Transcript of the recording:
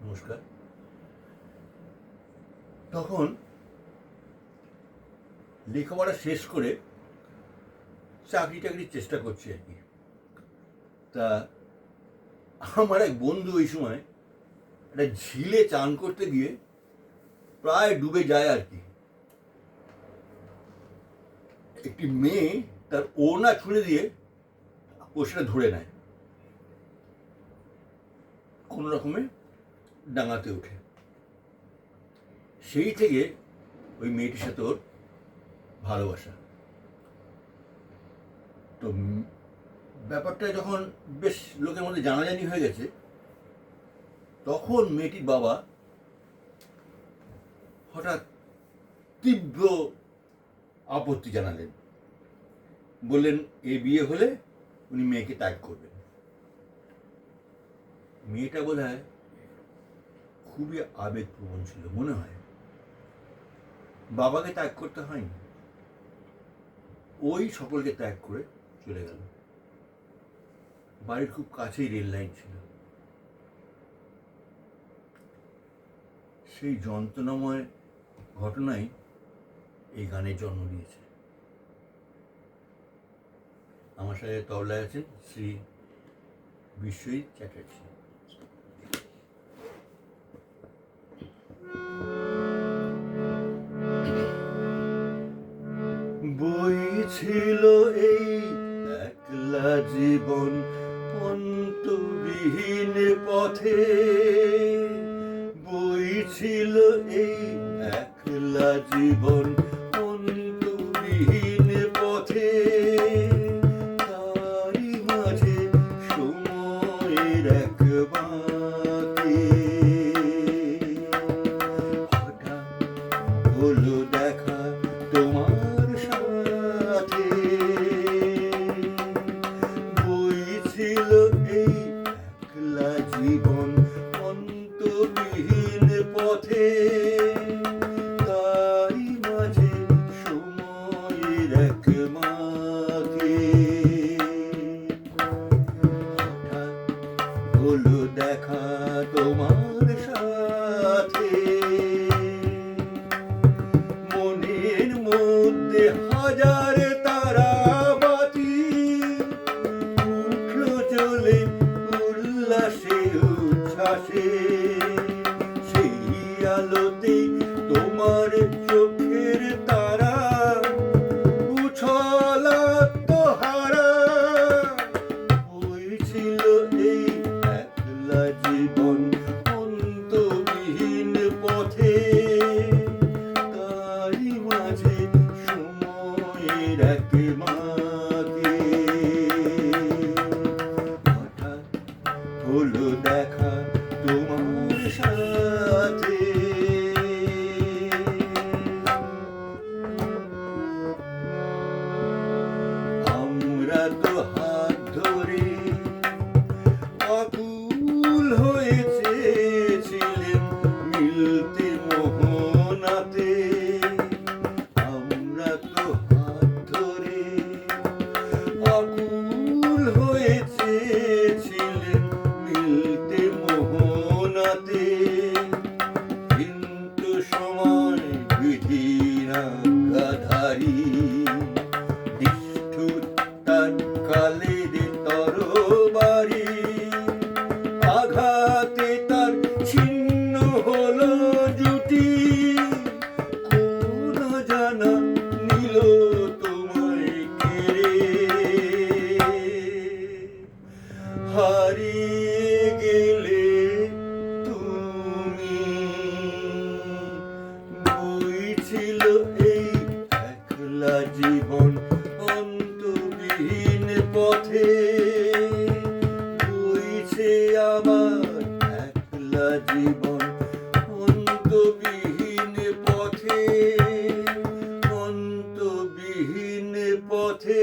নমস্কার। তখন লেখাপড়া শেষ করে চাকরির চেষ্টা করছি আর কি। তা আমার এক বন্ধু ওই সময় একটা ঝিলে চান করতে গিয়ে প্রায় ডুবে যায় আর কি। একটি মেয়ে তার ওড়না ছুঁড়ে দিয়ে ও সেটা ধরে নেয়, কোনো রকমে ডাঙাতে ওঠে। সেই থেকে ওই মেয়েটির সাথে ওর ভালোবাসা। তো ব্যাপারটা যখন বেশ লোকের মধ্যে জানাজানি হয়ে গেছে, তখন মেয়েটির বাবা হঠাৎ তীব্র আপত্তি জানালেন। বললেন এ বিয়ে হলে উনি মেয়েকে ত্যাগ করবেন। মেয়েটা বোধহয় খুবই আবেগপ্রবণ ছিল, মনে হয়। বাবাকে ত্যাগ করতে হয়নি, ওই সকলকে ত্যাগ করে চলে গেল। বাড়ির খুব কাছেই রেল লাইন ছিল। সেই যন্ত্রণাময় ঘটনাই এই গানের জন্ম দিয়েছে। আমার সাথে তবলায় আছেন শ্রী বিশ্বজিৎ চ্যাটার্জি। বই ছিল এই একলা জীবন অন্তবিহীন পথে, বই ছিল এই একলা জীবন অন্তবিহীন পথে। তারই মাঝে সময়ের এক বাঁকে হঠাৎ হলো দেখা তোমার সাথে। বই ছিল এই একলা জীবন অন্তবিহীন পথে, তাই মাঝে সময়ের এক মাকে হঠাৎ হলো দেখা তোমার সাথে। মনের মধ্যে হাজার তারা বাতি উঠলো জ্বলে উল্লাসে উচ্ছ্বাসে। সেই আলোতে তোমার চোখের তারা উছলা তো হারা। ওই ছিল এই একলা জীবন অন্তবিহীন পথে, তারই মাঝে সময়ের এক মাকে হঠাৎ হলো দেখা তোমার সাথে। আমরা তো হাত ধরে আকুল হয়েছিলেন মিলতে মোহনাতে। আমরা তো হাত ধরে আকুল হয়েছিলেন মিলতে মোহনাতে। কিন্তু সময় বিধির আজ্ঞাধারী নিষ্ঠুর তার কালের তরবারি। আঘাতে তার ছিন্ন হলো জুটি, কোন জানা নিল তোমায় কেড়ে। হারিয়ে গেলে তুমি, বই ছিল এই একলা জীবন অন্তবিহীন পথে। বইছে আমার একলা জীবন অন্তবিহীন পথে, অন্তবিহীন পথে।